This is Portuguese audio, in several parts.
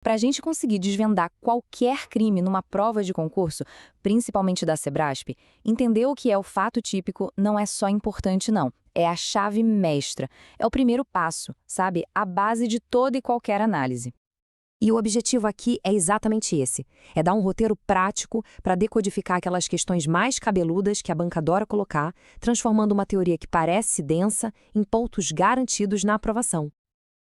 Para a gente conseguir desvendar qualquer crime numa prova de concurso, principalmente da Sebrasp, entender o que é o fato típico não é só importante, não. É a chave mestra. É o primeiro passo, sabe? A base de toda e qualquer análise. E o objetivo aqui é exatamente esse: é dar um roteiro prático para decodificar aquelas questões mais cabeludas que a banca adora colocar, transformando uma teoria que parece densa em pontos garantidos na aprovação.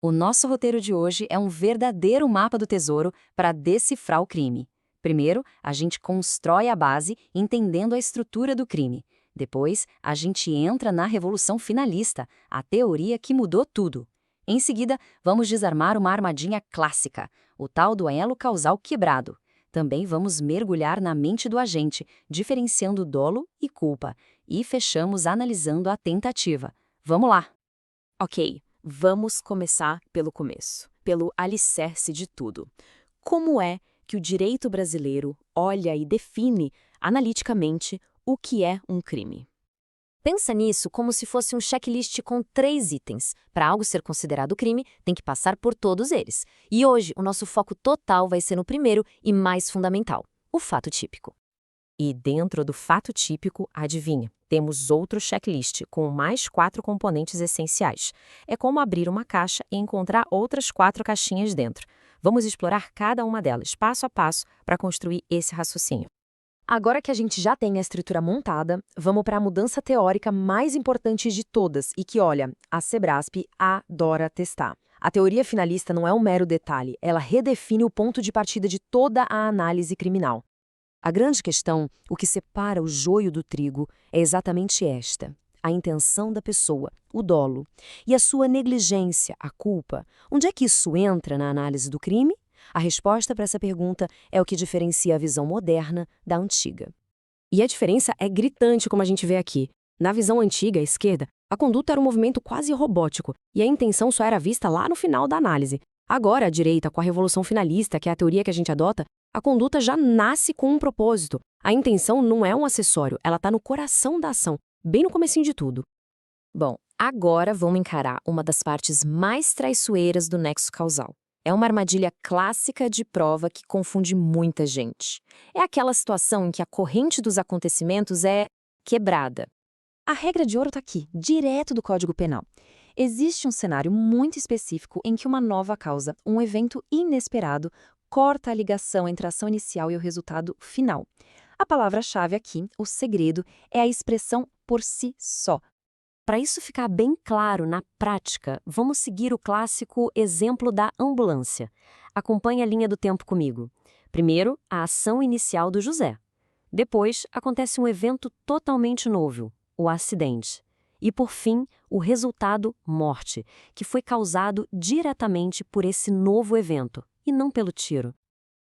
O nosso roteiro de hoje é um verdadeiro mapa do tesouro para decifrar o crime. Primeiro, a gente constrói a base entendendo a estrutura do crime. Depois, a gente entra na revolução finalista, a teoria que mudou tudo. Em seguida, vamos desarmar uma armadilha clássica, o tal do elo causal quebrado. Também vamos mergulhar na mente do agente, diferenciando dolo e culpa. E fechamos analisando a tentativa. Vamos lá! Ok, vamos começar pelo começo, pelo alicerce de tudo. Como é que o direito brasileiro olha e define, analiticamente, o que é um crime? Pensa nisso como se fosse um checklist com 3 itens. Para algo ser considerado crime, tem que passar por todos eles. E hoje, o nosso foco total vai ser no primeiro e mais fundamental, o fato típico. E dentro do fato típico, adivinha, temos outro checklist com mais 4 componentes essenciais. É como abrir uma caixa e encontrar outras 4 caixinhas dentro. Vamos explorar cada uma delas, passo a passo, para construir esse raciocínio. Agora que a gente já tem a estrutura montada, vamos para a mudança teórica mais importante de todas e que, olha, a Sebrasp adora testar. A teoria finalista não é um mero detalhe, ela redefine o ponto de partida de toda a análise criminal. A grande questão, o que separa o joio do trigo, é exatamente esta: a intenção da pessoa, o dolo, e a sua negligência, a culpa. Onde é que isso entra na análise do crime? A resposta para essa pergunta é o que diferencia a visão moderna da antiga. E a diferença é gritante, como a gente vê aqui. Na visão antiga, à esquerda, a conduta era um movimento quase robótico, e a intenção só era vista lá no final da análise. Agora, à direita, com a revolução finalista, que é a teoria que a gente adota, a conduta já nasce com um propósito. A intenção não é um acessório, ela está no coração da ação, bem no comecinho de tudo. Bom, agora vamos encarar uma das partes mais traiçoeiras do nexo causal. É uma armadilha clássica de prova que confunde muita gente. É aquela situação em que a corrente dos acontecimentos é quebrada. A regra de ouro está aqui, direto do Código Penal. Existe um cenário muito específico em que uma nova causa, um evento inesperado, corta a ligação entre a ação inicial e o resultado final. A palavra-chave aqui, o segredo, é a expressão por si só. Para isso ficar bem claro na prática, vamos seguir o clássico exemplo da ambulância. Acompanhe a linha do tempo comigo. Primeiro, a ação inicial do José. Depois, acontece um evento totalmente novo, o acidente. E, por fim, o resultado morte, que foi causado diretamente por esse novo evento, e não pelo tiro.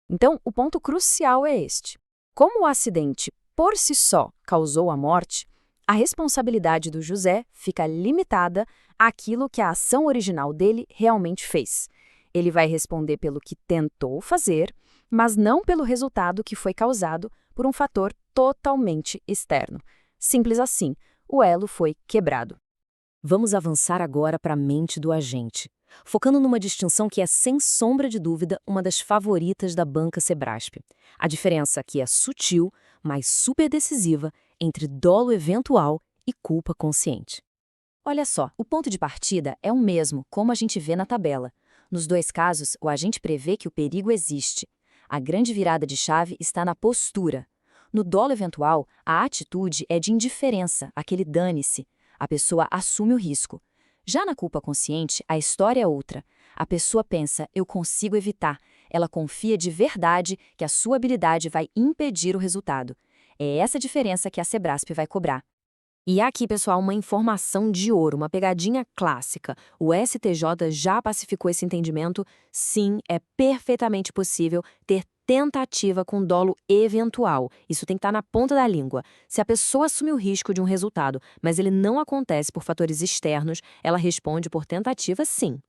Então, o ponto crucial é este. Como o acidente, por si só, causou a morte, a responsabilidade do José fica limitada àquilo que a ação original dele realmente fez. Ele vai responder pelo que tentou fazer, mas não pelo resultado que foi causado por um fator totalmente externo. Simples assim, o elo foi quebrado. Vamos avançar agora para a mente do agente, focando numa distinção que é, sem sombra de dúvida, uma das favoritas da banca Sebrasp. A diferença aqui é sutil, mas super decisiva, entre dolo eventual e culpa consciente. Olha só, o ponto de partida é o mesmo, como a gente vê na tabela. Nos 2 casos, o agente prevê que o perigo existe. A grande virada de chave está na postura. No dolo eventual, a atitude é de indiferença, aquele dane-se. A pessoa assume o risco. Já na culpa consciente, a história é outra. A pessoa pensa, eu consigo evitar. Ela confia de verdade que a sua habilidade vai impedir o resultado. É essa diferença que a Sebrasp vai cobrar. E aqui, pessoal, uma informação de ouro, uma pegadinha clássica. O STJ já pacificou esse entendimento. Sim, é perfeitamente possível ter tentativa com dolo eventual. Isso tem que estar na ponta da língua. Se a pessoa assume o risco de um resultado, mas ele não acontece por fatores externos, ela responde por tentativa, sim.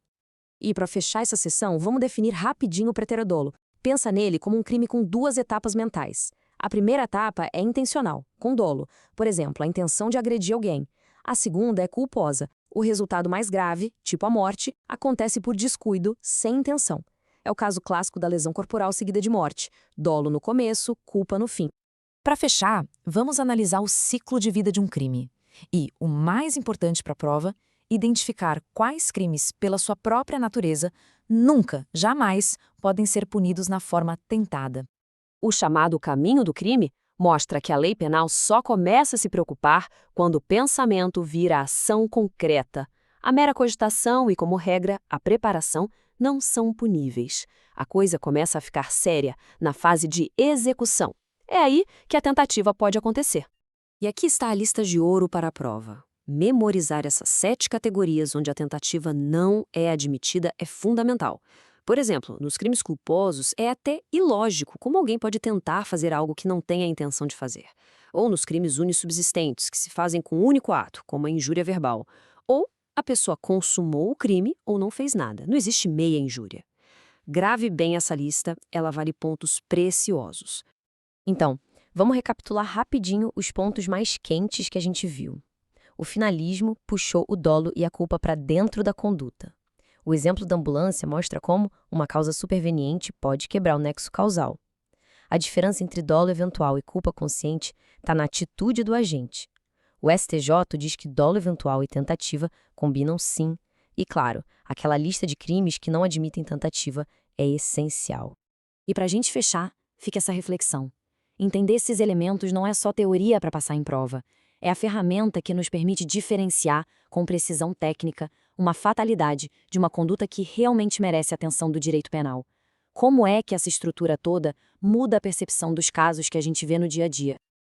E para fechar essa sessão, vamos definir rapidinho o preterodolo. Pensa nele como um crime com 2 etapas mentais. A primeira etapa é intencional, com dolo. Por exemplo, a intenção de agredir alguém. A segunda é culposa. O resultado mais grave, tipo a morte, acontece por descuido, sem intenção. É o caso clássico da lesão corporal seguida de morte. Dolo no começo, culpa no fim. Para fechar, vamos analisar o ciclo de vida de um crime. E, o mais importante para a prova, identificar quais crimes, pela sua própria natureza, nunca, jamais, podem ser punidos na forma tentada. O chamado caminho do crime mostra que a lei penal só começa a se preocupar quando o pensamento vira ação concreta. A mera cogitação e, como regra, a preparação não são puníveis. A coisa começa a ficar séria na fase de execução. É aí que a tentativa pode acontecer. E aqui está a lista de ouro para a prova. Memorizar essas 7 categorias onde a tentativa não é admitida é fundamental. Por exemplo, nos crimes culposos é até ilógico como alguém pode tentar fazer algo que não tem a intenção de fazer. Ou nos crimes unissubsistentes, que se fazem com um único ato, como a injúria verbal. Ou a pessoa consumou o crime ou não fez nada. Não existe meia injúria. Grave bem essa lista, ela vale pontos preciosos. Então, vamos recapitular rapidinho os pontos mais quentes que a gente viu. O finalismo puxou o dolo e a culpa para dentro da conduta. O exemplo da ambulância mostra como uma causa superveniente pode quebrar o nexo causal. A diferença entre dolo eventual e culpa consciente está na atitude do agente. O STJ diz que dolo eventual e tentativa combinam sim. E, claro, aquela lista de crimes que não admitem tentativa é essencial. E para a gente fechar, fica essa reflexão. Entender esses elementos não é só teoria para passar em prova. É a ferramenta que nos permite diferenciar, com precisão técnica, uma fatalidade de uma conduta que realmente merece a atenção do direito penal. Como é que essa estrutura toda muda a percepção dos casos que a gente vê no dia a dia?